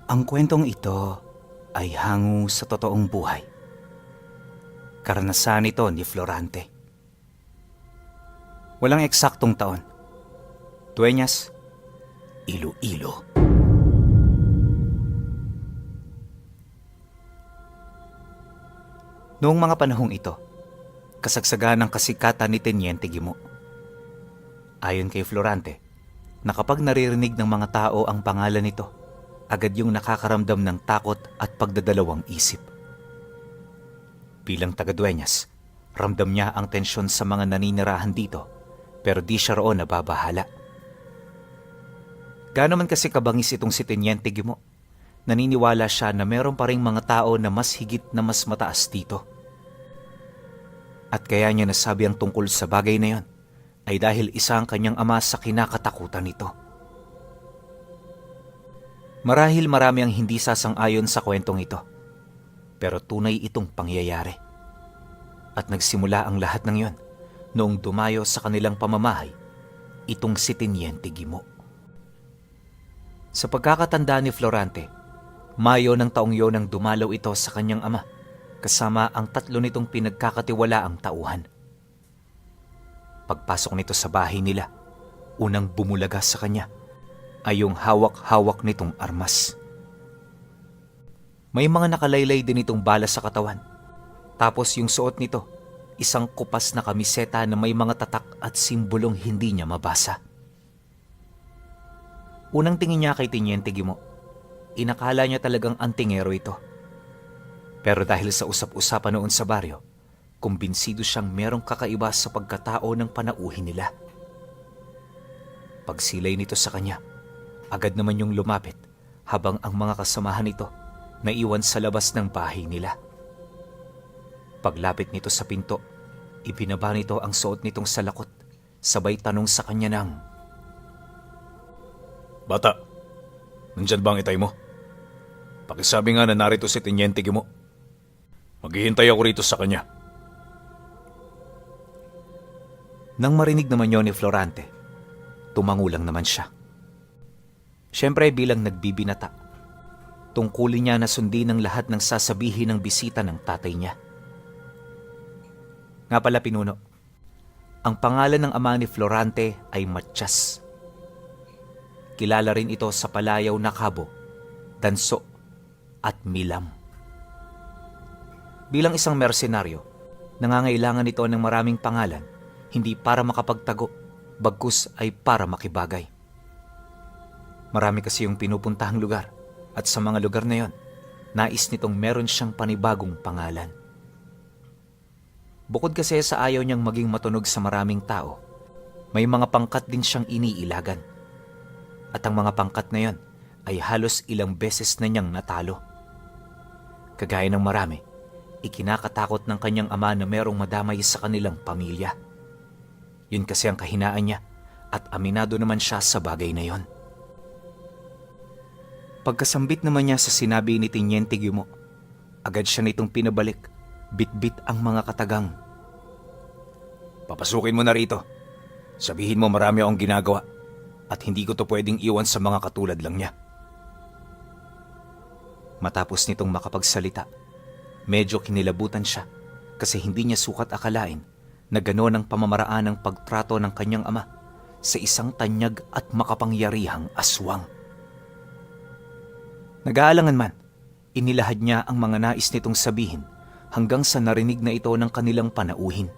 Ang kwentong ito ay hango sa totoong buhay. Karanasan ito ni Florante. Walang eksaktong taon. Dueñas, Iloilo. Noong mga panahong ito, kasagsagan ng kasikatan ni Teniente Guimo. Ayon kay Florante, na kapag naririnig ng mga tao ang pangalan nito, agad yung nakakaramdam ng takot at pagdadalawang isip. Bilang taga-Dueñas, ramdam niya ang tensyon sa mga naninirahan dito, pero di siya roon nababahala. Gaano man kasi kabangis itong si Teniente Guimo, naniniwala siya na meron pa ring mga tao na mas higit na mas mataas dito. At kaya niya nasabi ang tungkol sa bagay na yon ay dahil isa ang kanyang ama sa kinakatakutan nito. Marahil marami ang hindi sasang-ayon sa kwentong ito, pero tunay itong pangyayari. At nagsimula ang lahat ng yon noong dumayo sa kanilang pamamahay itong si Teniente Guimo. Sa pagkakatanda ni Florante, Mayo ng taong yon nang dumalaw ito sa kanyang ama, kasama ang 3 nitong pinagkakatiwalaang tauhan. Pagpasok nito sa bahay nila, unang bumulaga sa kanya ay yung hawak-hawak nitong armas. May mga nakalaylay din itong bala sa katawan. Tapos yung suot nito, isang kupas na kamiseta na may mga tatak at simbolong hindi niya mabasa. Unang tingin niya kay Teniente Guimo, inakala niya talagang antingero ito. Pero dahil sa usap-usapan noon sa baryo, kumbinsido siyang merong kakaiba sa pagkatao ng panauhin nila. Pagsilay nito sa kanya, agad naman yung lumapit habang ang mga kasamahan nito naiwan sa labas ng bahay nila. Paglapit nito sa pinto, ibinaba nito ang suot nitong salakot, sabay tanong sa kanya ng, "Bata, nandyan ba ang itay mo? Pakisabi nga na narito si Teniente Guimo. Maghihintay ako rito sa kanya." Nang marinig naman yon ni Florante, tumangulang naman siya. Siyempre bilang nagbibinata, tungkulin niya na sundin ang lahat ng sasabihin ng bisita ng tatay niya. Nga pala pinuno, ang pangalan ng ama ni Florante ay Matias. Kilala rin ito sa palayaw na Cabo, Danso at Milam. Bilang isang mersenaryo, nangangailangan ito ng maraming pangalan, hindi para makapagtago, bagkus ay para makibagay. Marami kasi yung pinupuntahang lugar at sa mga lugar na yon, nais nitong meron siyang panibagong pangalan. Bukod kasi sa ayaw niyang maging matunog sa maraming tao, may mga pangkat din siyang iniilagan. At ang mga pangkat na yon ay halos ilang beses na niyang natalo. Kagaya ng marami, ikinakatakot ng kanyang ama na merong madamay sa kanilang pamilya. Yun kasi ang kahinaan niya at aminado naman siya sa bagay na yon. Pagkasambit naman niya sa sinabi ni Teniente Guimo, agad siya nitong pinabalik, bit-bit ang mga katagang. "Papasukin mo na rito. Sabihin mo marami akong ginagawa at hindi ko to pwedeng iwan sa mga katulad lang niya." Matapos nitong makapagsalita, medyo kinilabutan siya kasi hindi niya sukat akalain na gano'n ang pamamaraan ng pagtrato ng kanyang ama sa isang tanyag at makapangyarihang aswang. Nag-aalangan man, inilahad niya ang mga nais nitong sabihin hanggang sa narinig na ito ng kanilang panauhin.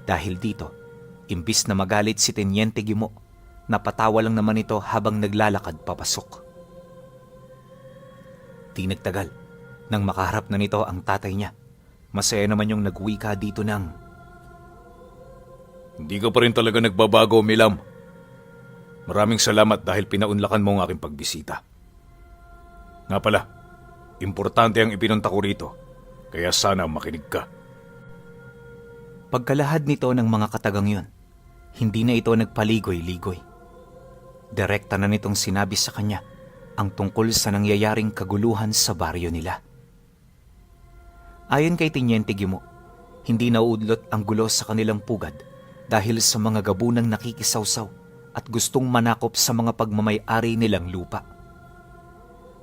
Dahil dito, imbis na magalit si Teniente Guimo, napatawa lang naman ito habang naglalakad papasok. Di nagtagal, nang makaharap na nito ang tatay niya, masaya naman yung nagwika dito ng, "Hindi ka pa rin talaga nagbabago, Milam. Maraming salamat dahil pinaunlakan mo ang aking pagbisita. Nga pala, importante ang ipinunta ko rito, kaya sana makinig ka." Pagkalahad nito ng mga katagang yon, hindi na ito nagpaligoy-ligoy. Direkta na nitong sinabi sa kanya ang tungkol sa nangyayaring kaguluhan sa baryo nila. Ayon kay Teniente Guimo, hindi nauudlot ang gulo sa kanilang pugad dahil sa mga gabunang nakikisawsaw at gustong manakop sa mga pagmamay-ari nilang lupa.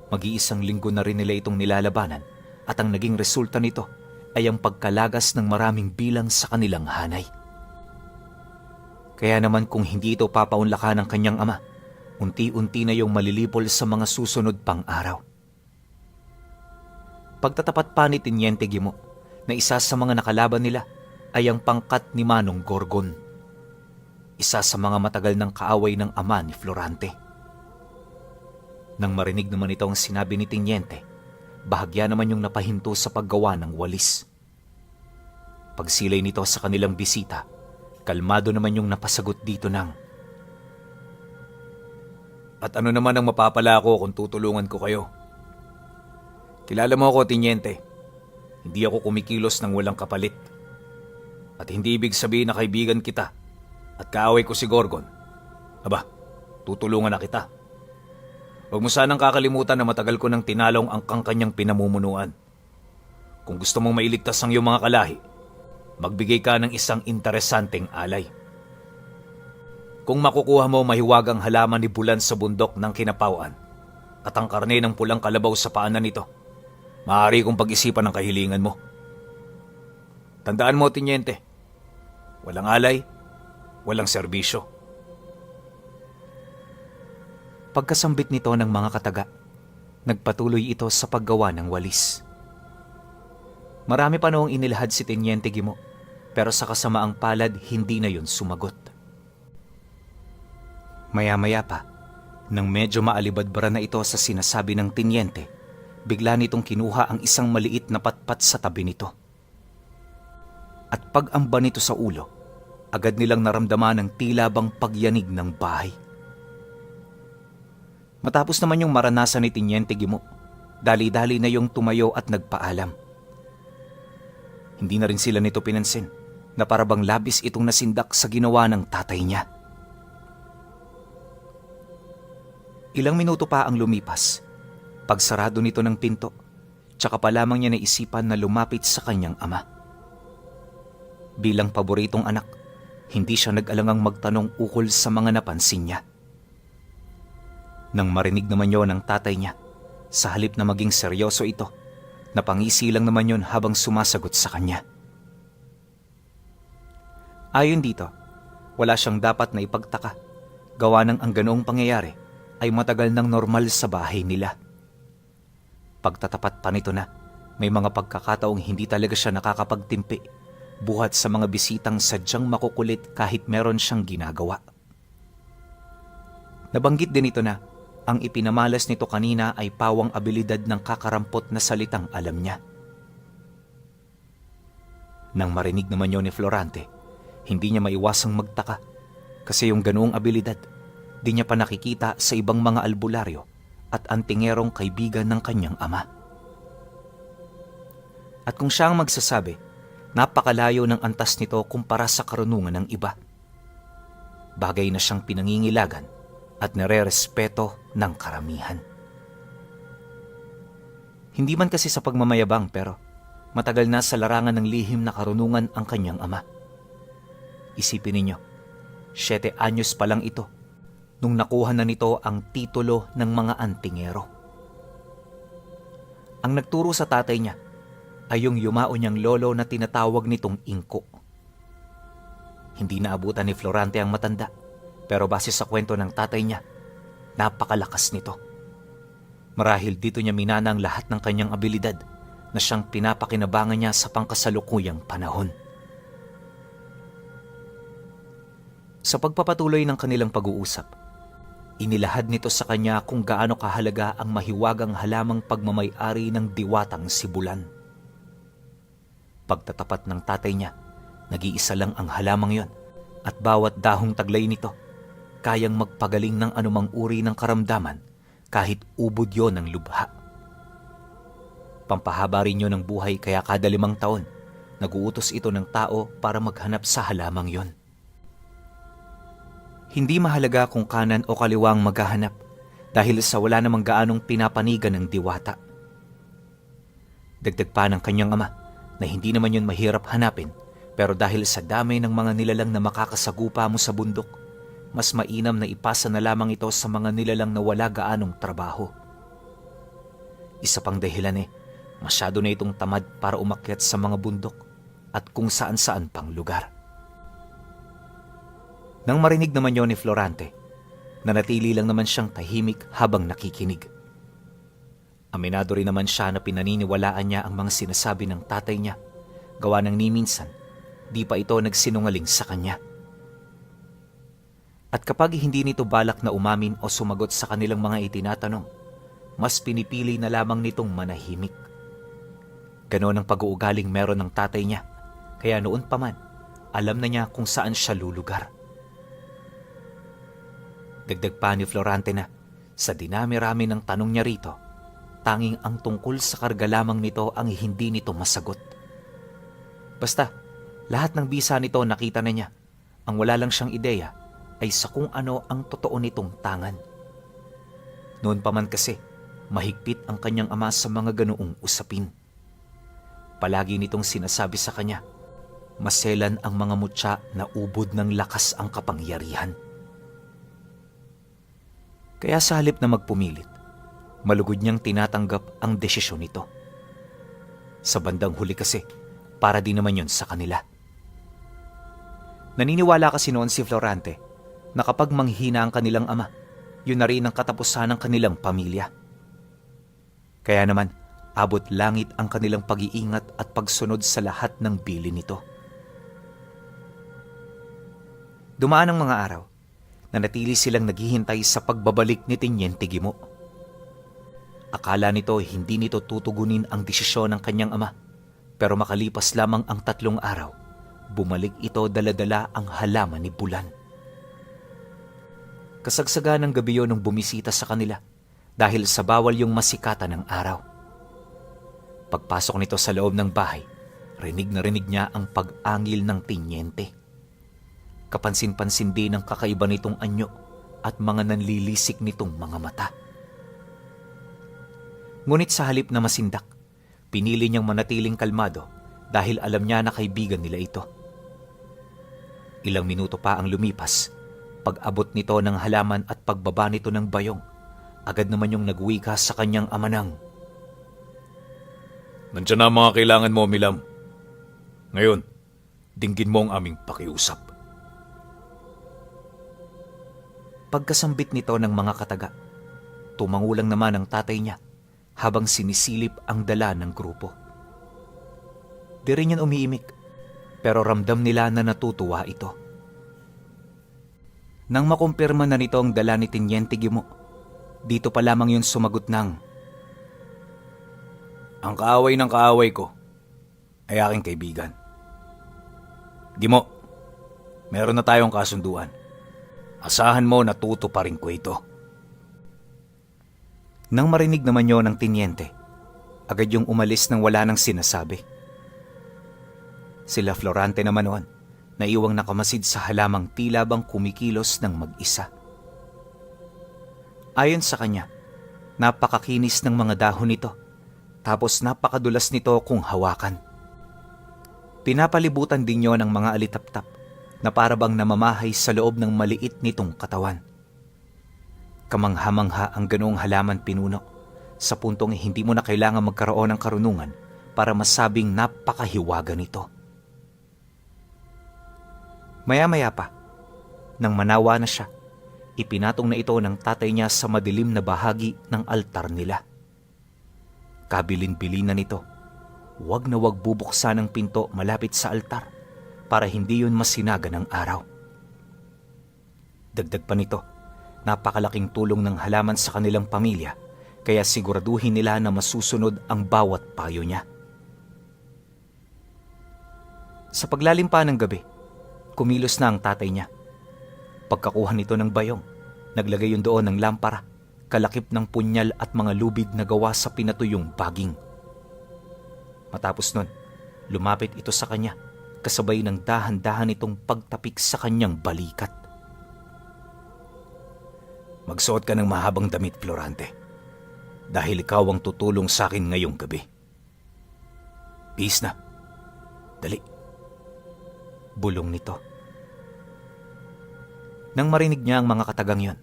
Mag-iisang linggo na rin nila itong nilalabanan at ang naging resulta nito ay ang pagkalagas ng maraming bilang sa kanilang hanay. Kaya naman kung hindi ito papaunlakan ng kanyang ama, unti-unti na yung malilipol sa mga susunod pang araw. Pagtatapat pa ni Teniente Guimo na isa sa mga nakalaban nila ay ang pangkat ni Manong Gorgon, isa sa mga matagal ng kaaway ng ama ni Florante. Nang marinig naman ito ang sinabi ni Teniente, bahagya naman yung napahinto sa paggawa ng walis. Pagsilay nito sa kanilang bisita, kalmado naman yung napasagot dito ng, At ano naman ang mapapala ko kung tutulungan ko kayo? Kilala mo ako, Teniente. Hindi ako kumikilos ng walang kapalit. At hindi ibig sabihin na kaibigan kita at kaaway ko si Gorgon. Aba, tutulungan na kita. Huwag mo sanang kakalimutan na matagal ko nang tinalong ang kanyang pinamumunuan. Kung gusto mong mailigtas ang iyong mga kalahi, magbigay ka ng isang interesanteng alay. Kung makukuha mo mahiwagang halaman ni Bulan sa bundok ng Kinapawan at ang karne ng pulang kalabaw sa paanan nito, maaari kong pag-isipan ang kahilingan mo. Tandaan mo, Teniente, walang alay, walang serbisyo. pagkasambit nito ng mga kataga, nagpatuloy ito sa paggawa ng walis. Marami pa noong inilahad si Teniente Guimo, pero sa kasamaang palad hindi na yun sumagot. Maya-maya pa, nang medyo maalibadbara na ito sa sinasabi ng Teniente, bigla nitong kinuha ang isang maliit na patpat sa tabi nito. At pag-amba nito sa ulo, agad nilang naramdaman ng tila bang pagyanig ng bahay. Matapos naman yung maranasan ni Teniente Guimo, dali-dali na yung tumayo at nagpaalam. Hindi na rin sila nito pinansin na parabang labis itong nasindak sa ginawa ng tatay niya. Ilang minuto pa ang lumipas. Pagsarado nito ng pinto, tsaka pa lamang niya naisipan na lumapit sa kanyang ama. Bilang paboritong anak, hindi siya nag-alangang magtanong ukol sa mga napansin niya. Nang marinig naman yon ng tatay niya, sa halip na maging seryoso ito, napangisi lang naman yon habang sumasagot sa kanya. Ayon dito, wala siyang dapat na ipagtaka, gawa ng ang ganoong pangyayari ay matagal ng normal sa bahay nila. Pagtatapat pa nito na, may mga pagkakataong hindi talaga siya nakakapagtimpi, buhat sa mga bisitang sadyang makukulit kahit meron siyang ginagawa. Nabanggit din ito na, ang ipinamalas nito kanina ay pawang abilidad ng kakarampot na salitang alam niya. Nang marinig naman yun ni Florante, hindi niya maiwasang magtaka kasi yung ganoong abilidad, di niya pa nakikita sa ibang mga albularyo at antingerong kaibigan ng kanyang ama. At kung siya ang magsasabi, napakalayo ng antas nito kumpara sa karunungan ng iba. Bagay na siyang pinangingilagan at nare-respeto ng karamihan. Hindi man kasi sa pagmamayabang pero matagal na sa larangan ng lihim na karunungan ang kanyang ama. Isipin ninyo, 7 anyos pa lang ito nung nakuha na nito ang titulo ng mga antingero. Ang nagturo sa tatay niya ay yung yumao niyang lolo na tinatawag nitong Ingko. Hindi naabutan ni Florante ang matanda, pero base sa kwento ng tatay niya, napakalakas nito. Marahil dito niya minana ang lahat ng kanyang abilidad na siyang pinapakinabangan niya sa pangkasalukuyang panahon. Sa pagpapatuloy ng kanilang pag-uusap, inilahad nito sa kanya kung gaano kahalaga ang mahiwagang halamang pagmamay-ari ng diwatang si Bulan. Pagtatapat ng tatay niya, nag-iisa lang ang halamang yon at bawat dahong taglay nito, kayang magpagaling ng anumang uri ng karamdaman kahit ubod yon ng lubha. Pampahaba rin yun ng buhay kaya kada 5 taon, naguutos ito ng tao para maghanap sa halamang yon. Hindi mahalaga kung kanan o kaliwang maghahanap dahil sa wala namang gaanong pinapanigan ng diwata. Dagdag pa ng kanyang ama na hindi naman yun mahirap hanapin, pero dahil sa dami ng mga nilalang na makakasagupa mo sa bundok, mas mainam na ipasa na lamang ito sa mga nilalang na wala gaanong trabaho. Isa pang dahilan masyado na itong tamad para umakyat sa mga bundok at kung saan-saan pang lugar. Nang marinig naman yon ni Florante, nanatili lang naman siyang tahimik habang nakikinig. Aminado rin naman siya na pinaniniwalaan niya ang mga sinasabi ng tatay niya, gawa ng ni minsan, di pa ito nagsinungaling sa kanya. At kapag hindi nito balak na umamin o sumagot sa kanilang mga itinatanong, mas pinipili na lamang nitong manahimik. Ganon ang pag-uugaling meron ng tatay niya, kaya noon pa man, alam na niya kung saan siya lulugar. Dagdag pa ni Florante na, sa dinami-rami ng tanong niya rito, tanging ang tungkol sa karga lamang nito ang hindi nito masagot. Basta, lahat ng bisa nito nakita na niya. Ang wala lang siyang ideya ay sa kung ano ang totoo nitong tangan. Noon pa man kasi, mahigpit ang kanyang ama sa mga ganoong usapin. Palagi nitong sinasabi sa kanya, maselan ang mga mutya na ubod ng lakas ang kapangyarihan. Kaya sa halip na magpumilit, malugod niyang tinatanggap ang desisyon nito. Sa bandang huli kasi, para din naman yun sa kanila. Naniniwala kasi noon si Florante na kapag manghina ang kanilang ama, yun na rin ang katapusan ng kanilang pamilya. Kaya naman, abot langit ang kanilang pag-iingat at pagsunod sa lahat ng bilin nito. Dumaan ang mga araw, nanatili silang naghihintay sa pagbabalik ni Teniente Guimo. Akala nito hindi nito tutugunin ang desisyon ng kanyang ama, pero makalipas lamang ang 3 araw, bumalik ito dala-dala ang halaman ni Bulan. Kasagsagan ng gabi yun nung bumisita sa kanila dahil sa bawal yung masikatan ng araw. Pagpasok nito sa loob ng bahay, rinig na rinig niya ang pag-angil ng Teniente. Kapansin-pansin din ang kakaiba nitong anyo at mga nanlilisik nitong mga mata. Ngunit sa halip na masindak, pinili niyang manatiling kalmado dahil alam niya na kaibigan nila ito. Ilang minuto pa ang lumipas, pag-abot nito ng halaman at pagbaba nito ng bayong, agad naman yung nagwika sa kanyang ama ng, "Nandiyan na ang mga kailangan mo, Milam. Ngayon, dinggin mo ang aming pakiusap." Pagkasambit nito ng mga kataga, tumangulang naman ang tatay niya habang sinisilip ang dala ng grupo. Di rin yan umiimik, pero ramdam nila na natutuwa ito. Nang makumpirma na nito ang dala ni Teniente Guimo, dito pa lamang yun sumagot ng, "Ang kaaway ng kaaway ko ay aking kaibigan. Guimo, meron na tayong kasunduan. Asahan mo na tutuparin ko ito." Nang marinig naman yon ng Teniente, agad yung umalis nang wala nang sinasabi. Sila Florante naman noon, naiwang nakamasid sa halamang tila bang kumikilos ng mag-isa. Ayon sa kanya, napakakinis ng mga dahon nito, tapos napakadulas nito kung hawakan. Pinapalibutan din yon ng mga alitaptap na parabang namamahay sa loob ng maliit nitong katawan. Kamangha-mangha ang ganoong halaman pinuno, sa puntong hindi mo na kailangan magkaroon ng karunungan para masabing napakahiwaga nito. Maya-maya pa, nang manawa na siya, ipinatong na ito ng tatay niya sa madilim na bahagi ng altar nila. Kabilin-bilin na nito, wag na wag bubuksan ang pinto malapit sa altar para hindi yun masinaga ng araw. Dagdag pa nito, napakalaking tulong ng halaman sa kanilang pamilya, kaya siguraduhin nila na masusunod ang bawat payo niya. Sa paglalim pa ng gabi, kumilos na ang tatay niya. Pagkakuha nito ng bayong, naglagay yun doon ng lampara, kalakip ng punyal at mga lubid na gawa sa pinatuyong baging. Matapos nun, lumapit ito sa kanya, kasabay ng dahan-dahan itong pagtapik sa kanyang balikat. "Magsuot ka ng mahabang damit, Florante, dahil ikaw ang tutulong sa akin ngayong gabi. Peace na. Dali." Bulong nito. Nang marinig niya ang mga katagang yon,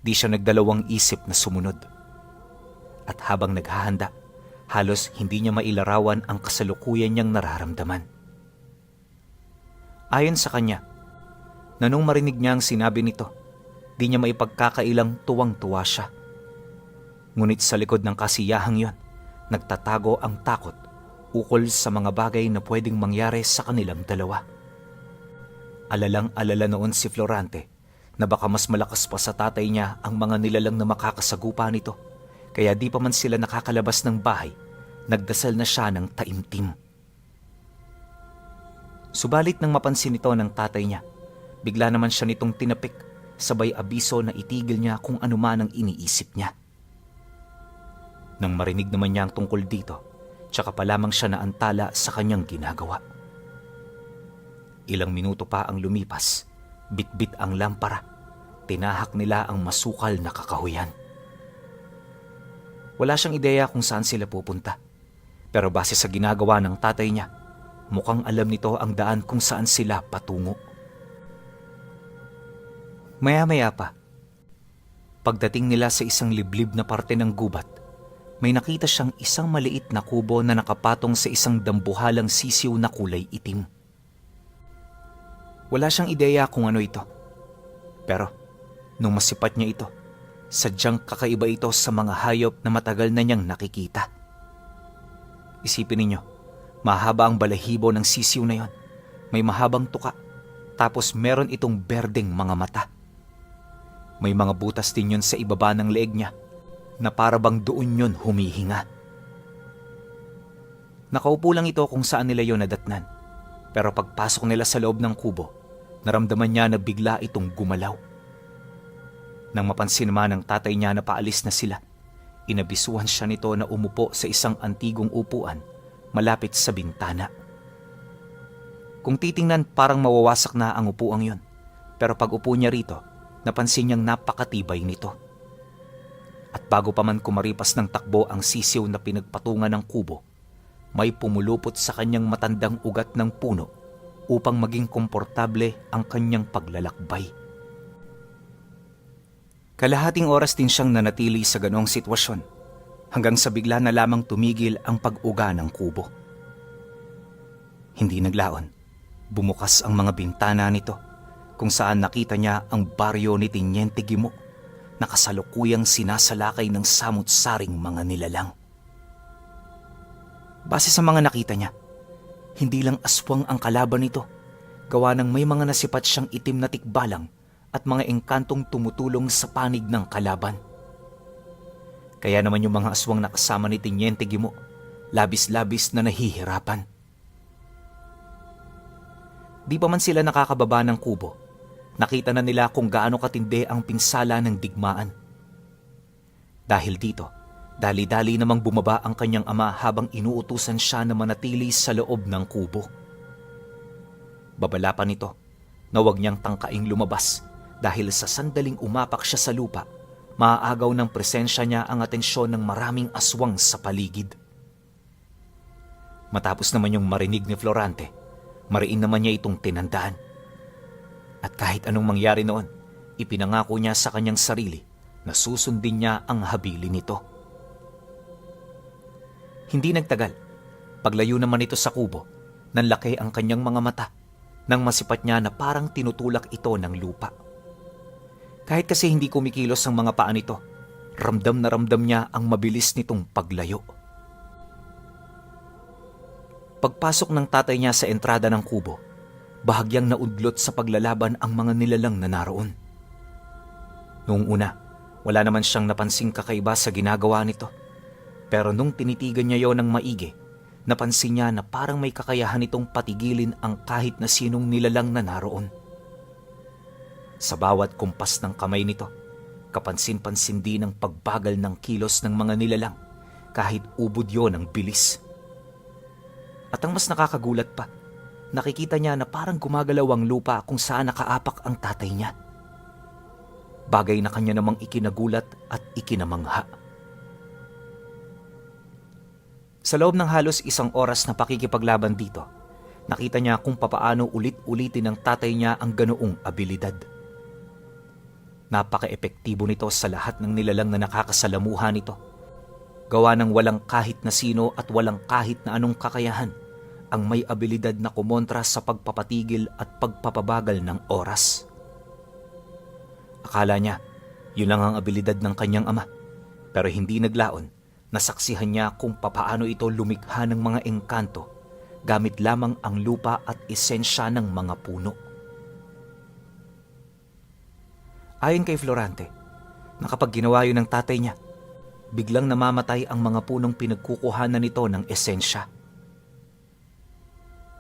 di siya nagdalawang isip na sumunod. At habang naghahanda, halos hindi niya mailarawan ang kasalukuyan niyang nararamdaman. Ayon sa kanya, na nung marinig niya ang sinabi nito, di niya maipagkakailang tuwang-tuwa siya. Ngunit sa likod ng kasiyahang yon, nagtatago ang takot ukol sa mga bagay na pwedeng mangyari sa kanilang dalawa. Alalang-alala noon si Florante na baka mas malakas pa sa tatay niya ang mga nilalang na makakasagupa nito, kaya di pa man sila nakakalabas ng bahay, nagdasal na siya ng taimtim. Subalit nang mapansin ito ng tatay niya, bigla naman siya nitong tinapik, sabay abiso na itigil niya kung ano man ang iniisip niya. Nang marinig naman niya ang tungkol dito, tsaka pa lamang siya naantala sa kanyang ginagawa. Ilang minuto pa ang lumipas, bitbit ang lampara, tinahak nila ang masukal na kakahuyan. Wala siyang ideya kung saan sila pupunta, pero base sa ginagawa ng tatay niya, mukhang alam nito ang daan kung saan sila patungo. Maya-maya pa, pagdating nila sa isang liblib na parte ng gubat, may nakita siyang isang maliit na kubo na nakapatong sa isang dambuhalang sisiw na kulay itim. Wala siyang ideya kung ano ito, pero nung masipat niya ito, sadyang kakaiba ito sa mga hayop na matagal na niyang nakikita. Isipin ninyo, mahaba ang balahibo ng sisiw na yon, may mahabang tuka, tapos meron itong berdeng mga mata. May mga butas din yun sa ibaba ng leeg niya na parabang doon yun humihinga. Nakaupo lang ito kung saan nila yon nadatnan, pero pagpasok nila sa loob ng kubo, naramdaman niya na bigla itong gumalaw. Nang mapansin naman ng tatay niya na paalis na sila, inabisuhan siya nito na umupo sa isang antigong upuan malapit sa bintana. Kung titingnan, parang mawawasak na ang upuang yon, pero pag upo niya rito, napansin niyang napakatibay nito. At bago pa man kumaripas ng takbo ang sisiw na pinagpatungan ng kubo, may pumulupot sa kanyang matandang ugat ng puno upang maging komportable ang kanyang paglalakbay. Kalahating oras din siyang nanatili sa ganoong sitwasyon hanggang sa bigla na lamang tumigil ang pag-uga ng kubo. Hindi naglaon, bumukas ang mga bintana nito kung saan nakita niya ang baryo ni Teniente Guimo na kasalukuyang sinasalakay ng samut-saring mga nilalang. Base sa mga nakita niya, hindi lang aswang ang kalaban nito, gawa ng may mga nasipat siyang itim na tikbalang at mga engkantong tumutulong sa panig ng kalaban. Kaya naman yung mga aswang na kasama ni Teniente Guimo, labis-labis na nahihirapan. Di pa man sila nakakababa ng kubo, nakita na nila kung gaano katindi ang pinsala ng digmaan. Dahil dito, dali-dali namang bumaba ang kanyang ama habang inuutusan siya na manatili sa loob ng kubo. Babala pa nito na huwag niyang tangkaing lumabas dahil sa sandaling umapak siya sa lupa, maaagaw ng presensya niya ang atensyon ng maraming aswang sa paligid. Matapos naman yung marinig ni Florante, mariin naman niya itong tinandaan. At kahit anong mangyari noon, ipinangako niya sa kanyang sarili na susundin niya ang habili nito. Hindi nagtagal, paglayo naman ito sa kubo, nanlaki ang kanyang mga mata nang masipat niya na parang tinutulak ito ng lupa. Kahit kasi hindi kumikilos ang mga paa nito, ramdam na ramdam niya ang mabilis nitong paglayo. Pagpasok ng tatay niya sa entrada ng kubo, bahagyang naudlot sa paglalaban ang mga nilalang na naroon. Noong una, wala naman siyang napansing kakaiba sa ginagawa nito. Pero nung tinitigan niya yon ng maigi, napansin niya na parang may kakayahan itong patigilin ang kahit na sinong nilalang na naroon. Sa bawat kumpas ng kamay nito, kapansin-pansin din ang pagbagal ng kilos ng mga nilalang kahit ubod yon ang bilis. At ang mas nakakagulat pa, nakikita niya na parang gumagalaw ang lupa kung saan nakaapak ang tatay niya. Bagay na kanya namang ikinagulat at ikinamangha. Sa loob ng halos 1 oras na pakikipaglaban dito, nakita niya kung papaano ulit-ulitin ng tatay niya ang ganoong abilidad. Napaka-epektibo nito sa lahat ng nilalang na nakakasalamuha nito. gawa ng walang kahit na sino at walang kahit na anong kakayahan ang may abilidad na kumontra sa pagpapatigil at pagpapabagal ng oras. Akala niya, yun lang ang abilidad ng kanyang ama, pero hindi naglaon. Nasaksihan niya kung papaano ito lumikha ng mga engkanto gamit lamang ang lupa at esensya ng mga puno. Ayon kay Florante, na kapag ginawa yun ng tatay niya, biglang namamatay ang mga punong pinagkukuhanan nito ng esensya.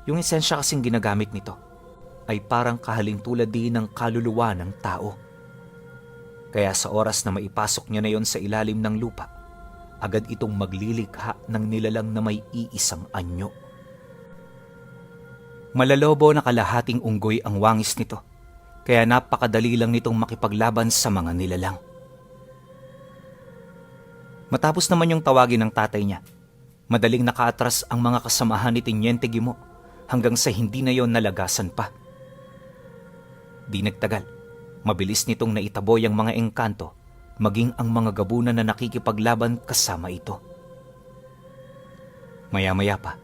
Yung esensya kasing ginagamit nito ay parang kahalintulad din ng kaluluwa ng tao. Kaya sa oras na maipasok niya na yon sa ilalim ng lupa, agad itong maglilikha ng nilalang na may iisang anyo. Malalobo na kalahating unggoy ang wangis nito, kaya napakadali lang nitong makipaglaban sa mga nilalang. Matapos naman yung tawagin ng tatay niya, madaling nakaatras ang mga kasamahan ni Teniente Guimont hanggang sa hindi na yon nalagasan pa. Di nagtagal, mabilis nitong naitaboy ang mga engkanto, maging ang mga gabunan na nakikipaglaban kasama ito. Maya-maya pa,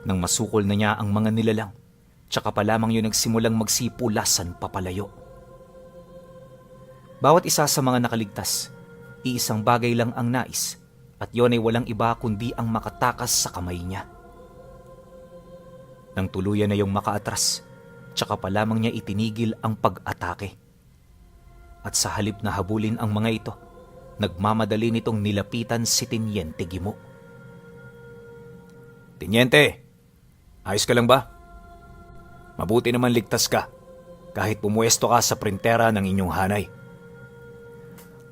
nang masukol na niya ang mga nilalang, tsaka pa lamang yun nagsimulang magsipulasan papalayo. Bawat isa sa mga nakaligtas, iisang bagay lang ang nais, at yun ay walang iba kundi ang makatakas sa kamay niya. Nang tuluyan na yung makaatras, tsaka pa lamang niya itinigil ang pag-atake. At sa halip na habulin ang mga ito, nagmamadali nitong nilapitan si Teniente Guimont. Teniente, ayos ka lang ba? Mabuti naman ligtas ka, kahit pumuesto ka sa printera ng inyong hanay.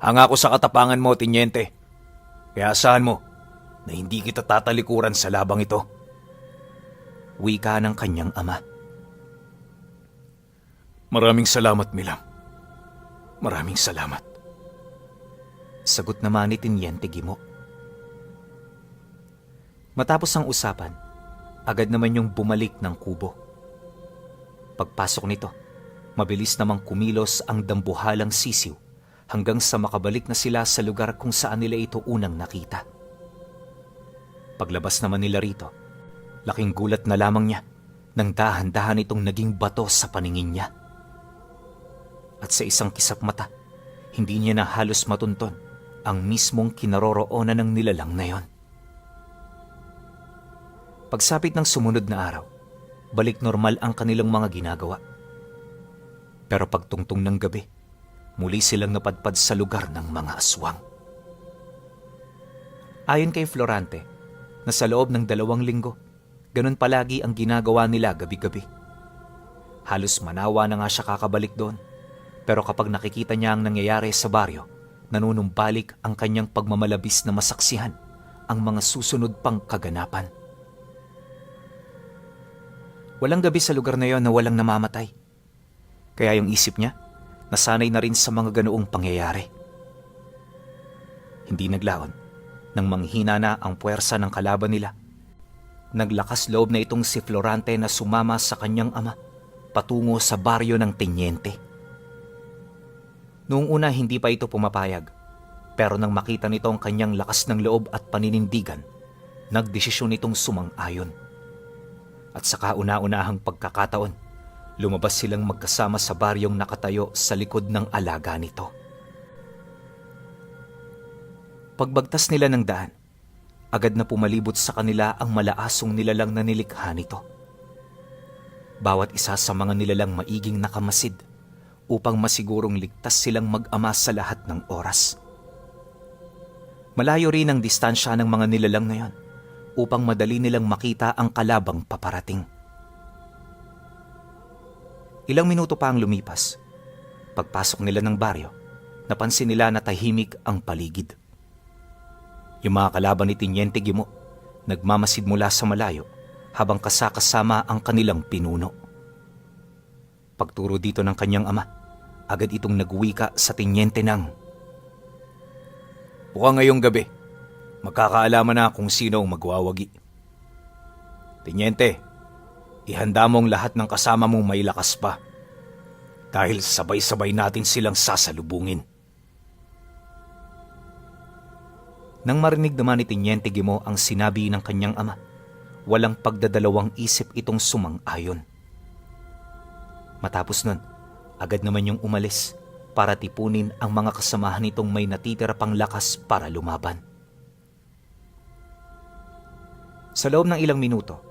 Hanga ko sa katapangan mo, Teniente. Kaya asahan mo na hindi kita tatalikuran sa labang ito. Wika ng kanyang ama. Maraming salamat, Milam. Maraming salamat. Sagot naman ni Teniente Guimont. Matapos ang usapan, agad naman yung bumalik ng kubo. Pagpasok nito, mabilis namang kumilos ang dambuhalang sisiw hanggang sa makabalik na sila sa lugar kung saan nila ito unang nakita. Paglabas naman nila rito, laking gulat na lamang niya nang dahan-dahan itong naging bato sa paningin niya. At sa isang kisap mata, hindi niya na halos matunton ang mismong kinaroroonan ng nilalang na yon. Pagsapit ng sumunod na araw, balik normal ang kanilang mga ginagawa. Pero pagtungtong ng gabi, muli silang napadpad sa lugar ng mga aswang. Ayon kay Florante, na sa loob ng 2 linggo, ganun palagi ang ginagawa nila gabi-gabi. Halos manawa na nga siya kakabalik doon. Pero kapag nakikita niya ang nangyayari sa baryo, nanunumbalik ang kanyang pagmamalabis na masaksihan ang mga susunod pang kaganapan. Walang gabi sa lugar na yon na walang namamatay. Kaya yung isip niya, nasanay na rin sa mga ganoong pangyayari. Hindi naglaon, nang manghina na ang puwersa ng kalaban nila. Naglakas loob na itong si Florante na sumama sa kanyang ama patungo sa baryo ng Teniente. Noong una hindi pa ito pumapayag, pero nang makita nito ang kanyang lakas ng loob at paninindigan, nagdesisyon itong sumang-ayon. At sa kauna-unahang pagkakataon, lumabas silang magkasama sa baryong nakatayo sa likod ng alaga nito. Pagbagtas nila ng daan, agad na pumalibot sa kanila ang malaasong nilalang na nilikha nito. Bawat isa sa mga nilalang maiging nakamasid upang masigurong ligtas silang mag-ama sa lahat ng oras. Malayo rin ang distansya ng mga nilalang na yon upang madali nilang makita ang kalabang paparating. Ilang minuto pa ang lumipas. Pagpasok nila ng baryo, napansin nila na tahimik ang paligid. Yung mga kalaban ni Teniente Guimont nagmamasid mula sa malayo habang kasakasama ang kanilang pinuno. Pagturo dito ng kanyang ama, agad itong nagwika sa Teniente ng, Buka ngayong gabi, magkakaalaman na kung sino ang magwawagi. Teniente, ihanda mong lahat ng kasama mong may lakas pa. Dahil sabay-sabay natin silang sasalubungin. Nang marinig naman ni Teniente Guimo ang sinabi ng kanyang ama, walang pagdadalawang isip itong sumang-ayon. Matapos nun, agad naman yung umalis para tipunin ang mga kasamahan nitong may natitira pang lakas para lumaban. Sa loob ng ilang minuto,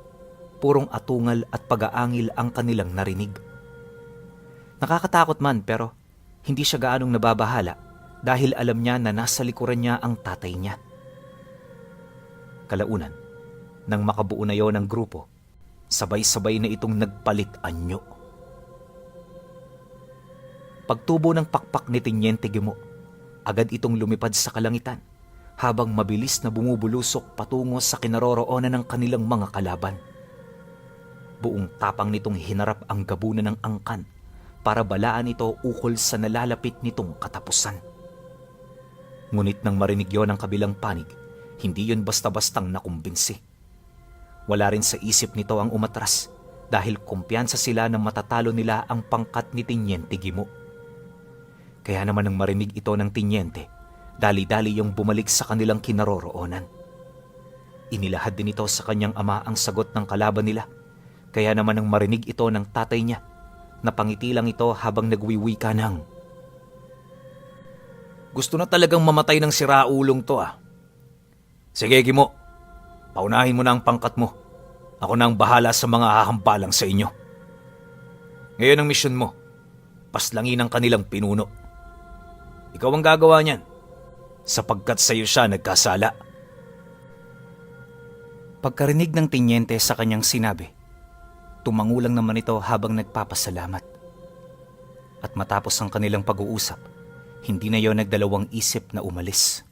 purong atungal at pag-aangil ang kanilang narinig. Nakakatakot man pero hindi siya gaanong nababahala dahil alam niya na nasa likuran niya ang tatay niya. Kalaunan, nang makabuo na yon ng grupo, sabay-sabay na itong nagpalit anyo. Pagtubo ng pakpak ni Teniente Guimo, agad itong lumipad sa kalangitan habang mabilis na bumubulusok patungo sa kinaroroonan ng kanilang mga kalaban. Buong tapang nitong hinarap ang gabunan ng angkan para balaan ito ukol sa nalalapit nitong katapusan. Ngunit nang marinig yon ang kabilang panig, hindi yon basta-bastang nakumbinsi. Wala rin sa isip nito ang umatras dahil kumpiyansa sila na matatalo nila ang pangkat ni Teniente Guimo. Kaya naman nang marinig ito ng Teniente, dali-dali yung bumalik sa kanilang kinaroroonan. Inilahad din ito sa kanyang ama ang sagot ng kalaban nila. Kaya naman nang marinig ito ng tatay niya, napangiti lang ito habang nagwiwika ng, "Gusto na talagang mamatay ng siraulong to ah. Sige Guimo, paunahin mo na ang pangkat mo. Ako na ang bahala sa mga hahambalang sa inyo. Ngayon ang misyon mo, paslangin ang kanilang pinuno. Ikaw ang gagawa niyan, sapagkat sa iyo siya nagkasala." Pagkarinig ng Teniente sa kanyang sinabi, tumangulang naman ito habang nagpapasalamat. At matapos ang kanilang pag-uusap, hindi na yon nagdalawang isip na umalis.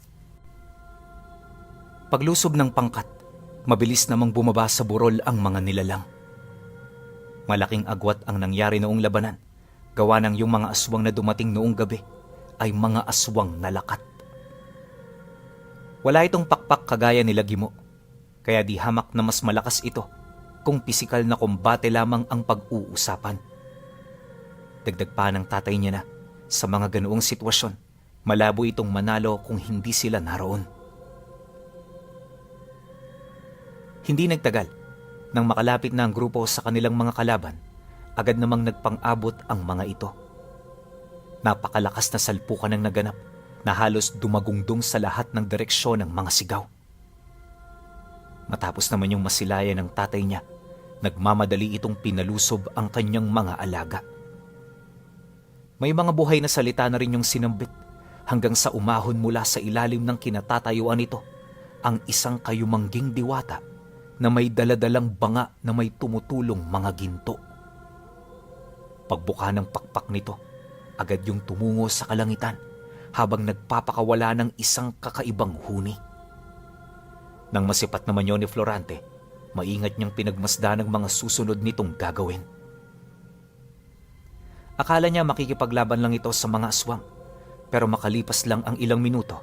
Paglusob ng pangkat, mabilis namang bumaba sa burol ang mga nilalang. Malaking agwat ang nangyari noong labanan, gawa ng yung mga aswang na dumating noong gabi ay mga aswang na lakat. Wala itong pakpak kagaya nila Guimo, kaya di hamak na mas malakas ito kung pisikal na kumbate lamang ang pag-uusapan. Dagdag pa ng tatay niya na, sa mga ganoong sitwasyon, malabo itong manalo kung hindi sila naroon. Hindi nagtagal, nang makalapit na ang grupo sa kanilang mga kalaban, agad namang nagpang-abot ang mga ito. Napakalakas na salpukan ang naganap na halos dumagungdong sa lahat ng direksyon ng mga sigaw. Matapos naman yung masilayan ng tatay niya, nagmamadali itong pinalusob ang kanyang mga alaga. May mga buhay na salita na rin yung sinambit hanggang sa umahon mula sa ilalim ng kinatatayuan nito ang isang kayumangging diwata na may daladalang banga na may tumutulong mga ginto. Pagbuka ng pakpak nito, agad yung tumungo sa kalangitan habang nagpapakawala ng isang kakaibang huni. Nang masipat naman yon ni Florante, maingat niyang pinagmasdan ang mga susunod nitong gagawin. Akala niya makikipaglaban lang ito sa mga aswang, pero makalipas lang ang ilang minuto,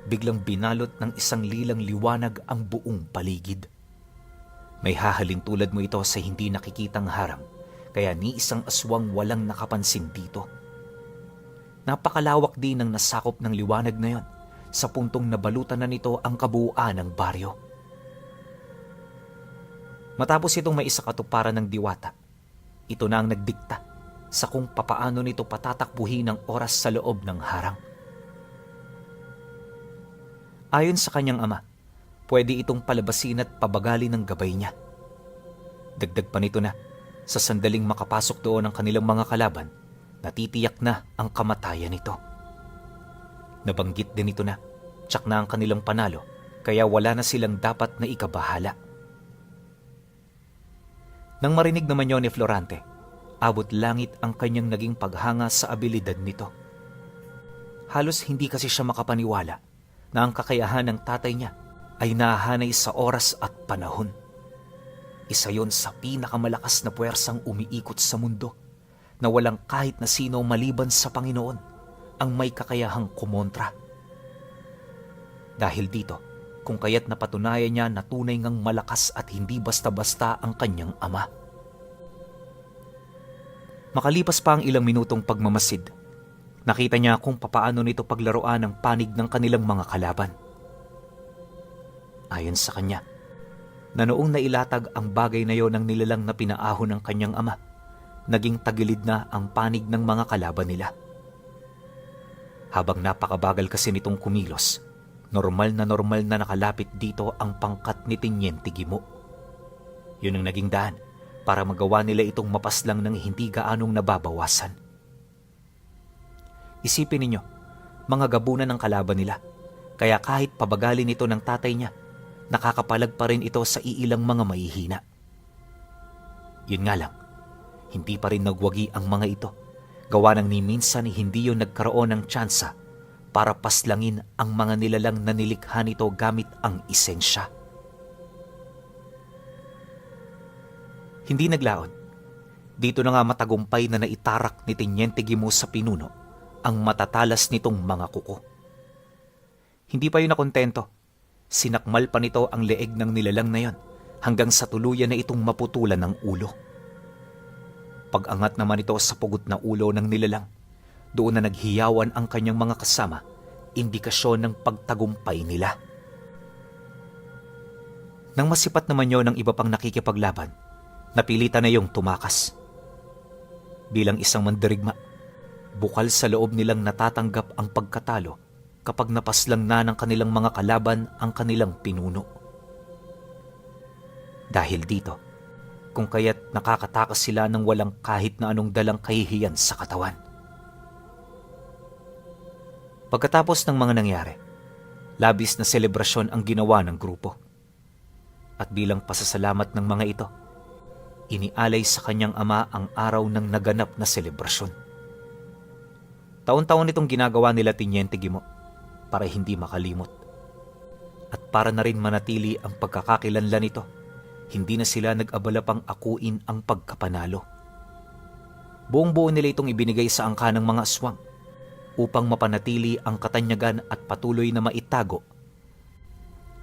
biglang binalot ng isang lilang liwanag ang buong paligid. May hahalin tulad mo ito sa hindi nakikitang harang, kaya ni isang aswang walang nakapansin dito. Napakalawak din ang nasakop ng liwanag na yon, sa puntong nabalutan na nito ang kabuuan ng baryo. Matapos itong may isakatuparan ng diwata, ito na ang nagdikta sa kung papaano nito patatakbuhin ang oras sa loob ng harang. Ayon sa kanyang ama, pwede itong palabasin at pabagalin ng gabay niya. Dagdag pa nito na, sa sandaling makapasok doon ang kanilang mga kalaban, natitiyak na ang kamatayan nito. Nabanggit din ito na, tsak na ang kanilang panalo, kaya wala na silang dapat na ikabahala. Nang marinig naman yon ni Florante, abot langit ang kanyang naging paghanga sa abilidad nito. Halos hindi kasi siya makapaniwala na ang kakayahan ng tatay niya ay nahahanay sa oras at panahon. Isa yon sa pinakamalakas na puwersang umiikot sa mundo na walang kahit na sino maliban sa Panginoon ang may kakayahang kumontra. Dahil dito, kung kaya't napatunayan niya na tunay ngang malakas at hindi basta-basta ang kanyang ama. Makalipas pa ang ilang minutong pagmamasid, nakita niya kung papaano nito paglaruan ang panig ng kanilang mga kalaban. Ayon sa kanya, na noong nailatag ang bagay na yon ng nilalang na pinaahon ng kanyang ama, naging tagilid na ang panig ng mga kalaban nila. Habang napakabagal kasi nitong kumilos, normal na nakalapit dito ang pangkat ni Tiniente Gimo. Yun ang naging daan para magawa nila itong mapaslang ng hindi gaanong nababawasan. Isipin ninyo, mga gabunan ng kalaban nila, kaya kahit pabagalin ito ng tatay niya, nakakapalag pa rin ito sa iilang mga mahihina. Yun nga lang, hindi pa rin nagwagi ang mga ito, gawa ng ni minsan hindi yun nagkaroon ng tsansa para paslangin ang mga nilalang na nilikha nito gamit ang isensya. Hindi naglaon. Dito na nga matagumpay na naitarak ni Tiniente Gimo sa pinuno ang matatalas nitong mga kuko. Hindi pa yun nakontento. Sinakmal pa nito ang leeg ng nilalang na yon hanggang sa tuluyan na itong maputulan ng ulo. Pag-angat naman ito sa pugot na ulo ng nilalang, doon na naghiyawan ang kanyang mga kasama, indikasyon ng pagtagumpay nila. Nang masipat naman yon ng iba pang nakikipaglaban, napilitan na yung tumakas. Bilang isang mandirigma, bukal sa loob nilang natatanggap ang pagkatalo kapag napaslang na ng kanilang mga kalaban ang kanilang pinuno. Dahil dito, kung kaya't nakakatakas sila ng walang kahit na anong dalang kahihiyan sa katawan. Pagkatapos ng mga nangyari, labis na selebrasyon ang ginawa ng grupo. At bilang pasasalamat ng mga ito, inialay sa kanyang ama ang araw ng naganap na selebrasyon. Taon-taon itong ginagawa nila Tiniente Gimo para hindi makalimot. At para na rin manatili ang pagkakakilanlan nito, hindi na sila nag-abala pang akuin ang pagkapanalo. Buong-buo nila itong ibinigay sa angka ng mga aswang upang mapanatili ang katanyagan at patuloy na maitago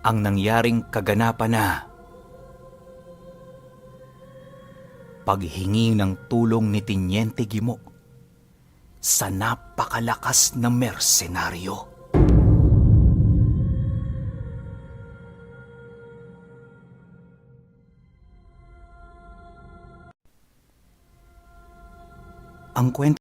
ang nangyaring kaganapan na paghingi ng tulong ni Tiniente Gimo sa napakalakas na mersenaryo. Ang kwento